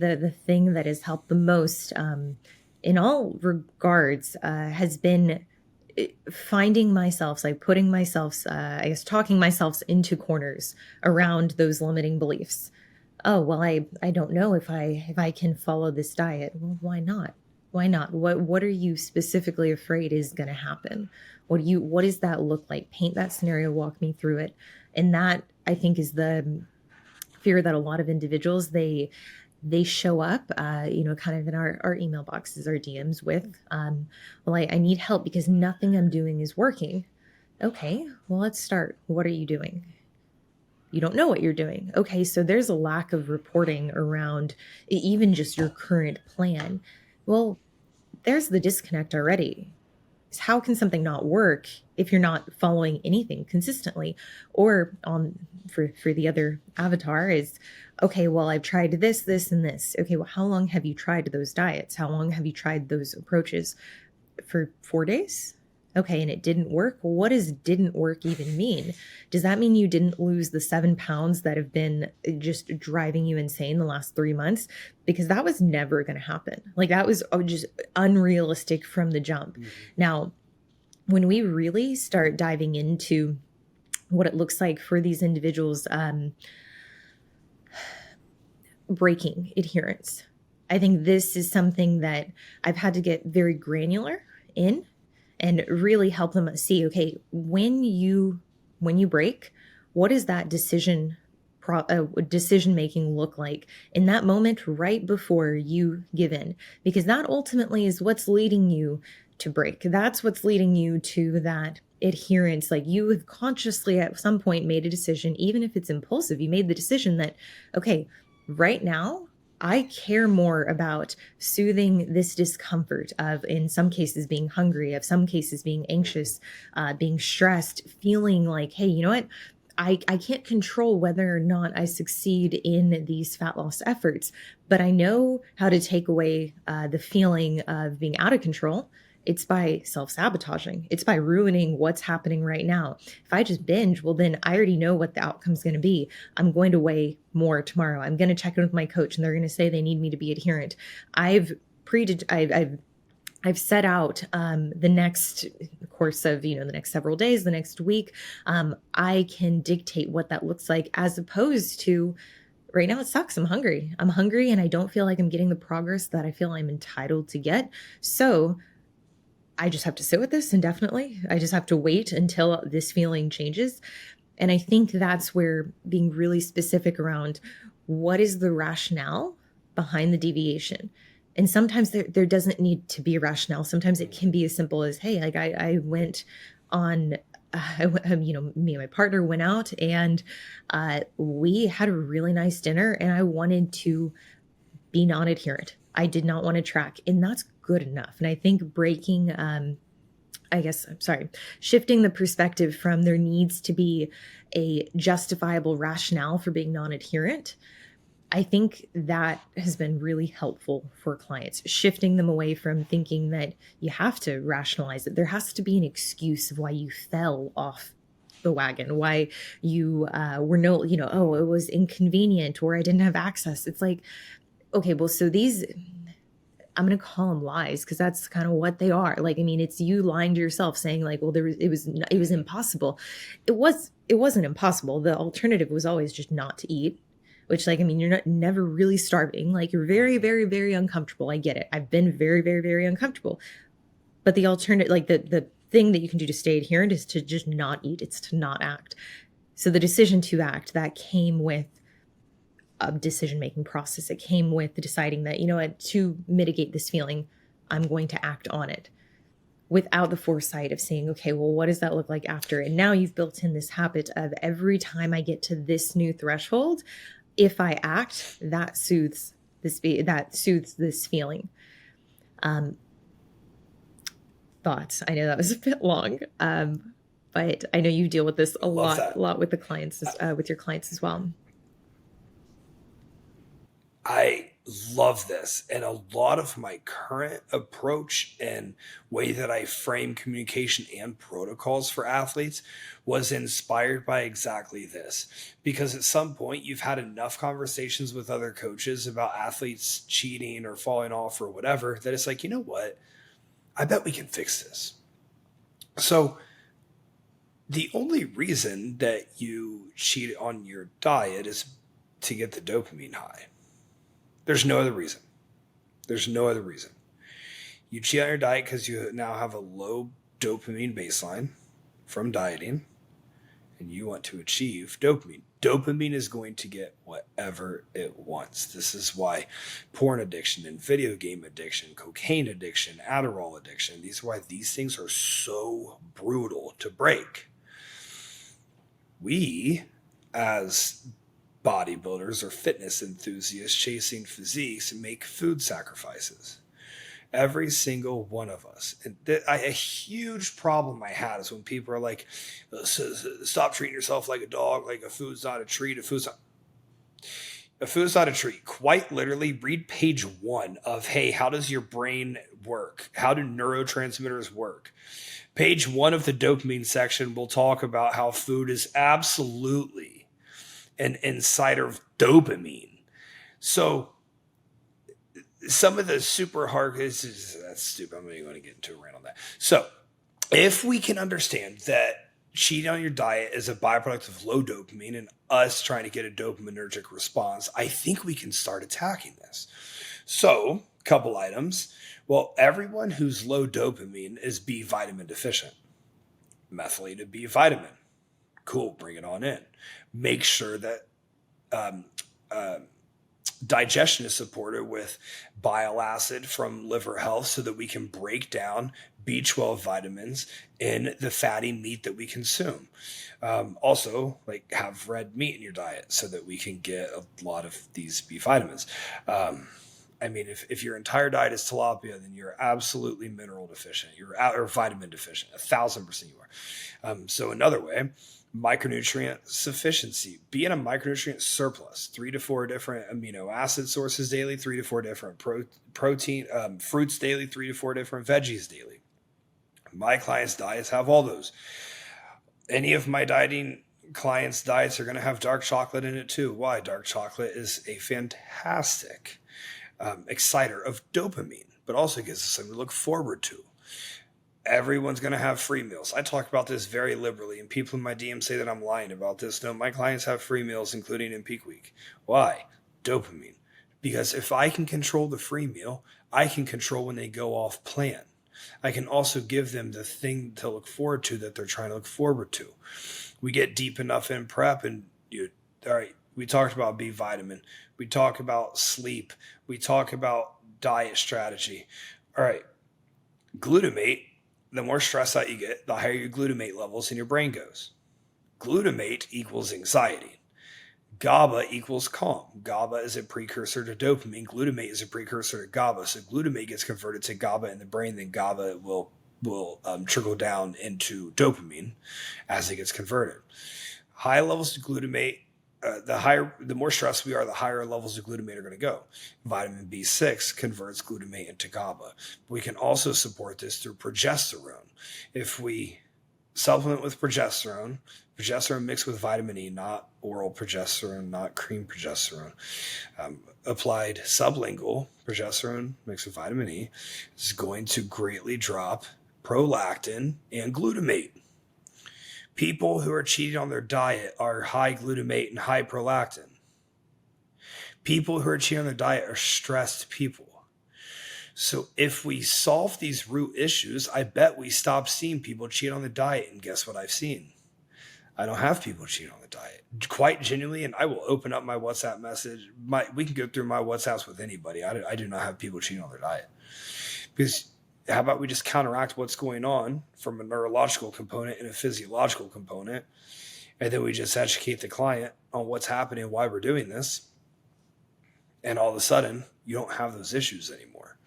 the thing that has helped the most in all regards has been finding myself, like putting myself, I guess, talking myself into corners around those limiting beliefs. Oh, well, I don't know if I can follow this diet. Well, why not? Why not? What are you specifically afraid is going to happen? What does that look like? Paint that scenario, walk me through it. And that, I think, is the fear that a lot of individuals they show up, kind of in our email boxes, our DMs with, well, I need help because nothing I'm doing is working. Okay, well, let's start. What are you doing? You don't know what you're doing. Okay, so there's a lack of reporting around even just your current plan. Well, there's the disconnect already. How can something not work if you're not following anything consistently? Or on for the other avatar is, okay, well, I've tried this and this. Okay, well, how long have you tried those diets? How long have you tried those approaches? For 4 days? Okay, and it didn't work. Well, what does didn't work even mean? Does that mean you didn't lose the 7 pounds that have been just driving you insane the last 3 months? Because that was never going to happen. Like that was just unrealistic from the jump. Now, when we really start diving into what it looks like for these individuals breaking adherence, I think this is something that I've had to get very granular in and really help them see, okay, when you break, what does that decision making look like in that moment right before you give in? Because that ultimately is what's leading you to break. That's what's leading you to that adherence. Like you have consciously at some point made a decision, even if it's impulsive, you made the decision that, okay, right now I care more about soothing this discomfort of, in some cases, being hungry, of some cases, being anxious, being stressed, feeling like, hey, you know what? I can't control whether or not I succeed in these fat loss efforts, but I know how to take away the feeling of being out of control. It's by self-sabotaging. It's by ruining what's happening right now. If I just binge, well, then I already know what the outcome's going to be. I'm going to weigh more tomorrow. I'm going to check in with my coach and they're going to say they need me to be adherent. I've set out the next course of, the next several days, the next week. I can dictate what that looks like, as opposed to right now it sucks. I'm hungry. And I don't feel like I'm getting the progress that I feel I'm entitled to get. So I just have to sit with this indefinitely. I just have to wait until this feeling changes. And I think that's where being really specific around what is the rationale behind the deviation. And sometimes there doesn't need to be a rationale. Sometimes it can be as simple as, hey, like I went on, me and my partner went out and we had a really nice dinner and I wanted to be non-adherent. I did not want to track, and that's good enough. And I think shifting the perspective from there needs to be a justifiable rationale for being non-adherent. I think that has been really helpful for clients, shifting them away from thinking that you have to rationalize it. There has to be an excuse of why you fell off the wagon, why you were oh, it was inconvenient or I didn't have access. It's like, okay, well, so these, I'm going to call them lies because that's kind of what they are. Like, I mean, it's you lying to yourself saying like, well, it was impossible. It wasn't impossible. The alternative was always just not to eat, which, like, I mean, you're never really starving. Like, you're very, very, very uncomfortable. I get it. I've been very, very, very uncomfortable. But the alternative, like the thing that you can do to stay adherent is to just not eat. It's to not act. So the decision to act, that came with a decision-making process. It came with deciding that, to mitigate this feeling, I'm going to act on it without the foresight of saying, okay, well, what does that look like after? And now you've built in this habit of every time I get to this new threshold, if I act, that soothes this feeling. Thoughts. I know that was a bit long, but I know you deal with this a lot with the clients, with your clients as well. love this. And a lot of my current approach and way that I frame communication and protocols for athletes was inspired by exactly this. Because at some point, you've had enough conversations with other coaches about athletes cheating or falling off or whatever that it's like, you know what? I bet we can fix this. So, the only reason that you cheat on your diet is to get the dopamine high. There's no other reason. There's no other reason. You cheat on your diet because you now have a low dopamine baseline from dieting and you want to achieve dopamine. Dopamine is going to get whatever it wants. This is why porn addiction and video game addiction, cocaine addiction, Adderall addiction, these are why these things are so brutal to break. We, as bodybuilders or fitness enthusiasts chasing physiques, make food sacrifices. Every single one of us. And a huge problem I had is when people are like, stop treating yourself like a dog, like a food's not a treat, a food's not a treat. Quite literally, read page 1 of, hey, how does your brain work? How do neurotransmitters work? Page 1 of the dopamine section will talk about how food is absolutely an insider of dopamine. So some of the super hard, that's stupid. I'm not even going to get into a rant on that. So if we can understand that cheating on your diet is a byproduct of low dopamine and us trying to get a dopaminergic response, I think we can start attacking this. So, couple items. Well, everyone who's low dopamine is B vitamin deficient. Methylated B vitamin. Cool, bring it on in. Make sure that digestion is supported with bile acid from liver health so that we can break down B12 vitamins in the fatty meat that we consume. Also, like have red meat in your diet so that we can get a lot of these B vitamins. I mean, if your entire diet is tilapia, then you're absolutely mineral deficient. Or vitamin deficient. 1,000% you are. So another way, micronutrient sufficiency. Be in a micronutrient surplus. 3 to 4 different amino acid sources daily. 3 to 4 different protein fruits daily. 3 to 4 different veggies daily. My clients' diets have all those. Any of my dieting clients' diets are going to have dark chocolate in it too. Why? Dark chocolate is a fantastic exciter of dopamine, but also gives us something to look forward to. Everyone's going to have free meals. I talk about this very liberally, and people in my DM say that I'm lying about this. No, my clients have free meals, including in peak week. Why? Dopamine. Because if I can control the free meal, I can control when they go off plan. I can also give them the thing to look forward to that they're trying to look forward to. We get deep enough in prep, and all right, we talked about B vitamin. We talk about sleep. We talk about diet strategy. All right, glutamate. The more stressed out you get, the higher your glutamate levels in your brain goes. Glutamate equals anxiety. GABA equals calm. GABA is a precursor to dopamine. Glutamate is a precursor to GABA. So glutamate gets converted to GABA in the brain, then GABA will trickle down into dopamine as it gets converted. High levels of glutamate, the more stressed we are, the higher levels of glutamate are going to go. Vitamin B6 converts glutamate into GABA. We can also support this through progesterone. If we supplement with progesterone mixed with vitamin E, not oral progesterone, not cream progesterone, applied sublingual progesterone mixed with vitamin E is going to greatly drop prolactin and glutamate. People who are cheating on their diet are high glutamate and high prolactin. People who are cheating on their diet are stressed people. So if we solve these root issues, I bet we stop seeing people cheat on the diet. And guess what I've seen? I don't have people cheating on the diet. Quite genuinely, and I will open up my WhatsApp message. We can go through my WhatsApps with anybody. I do not have people cheating on their diet. Because how about we just counteract what's going on from a neurological component and a physiological component, and then we just educate the client on what's happening, why we're doing this, and all of a sudden, you don't have those issues anymore.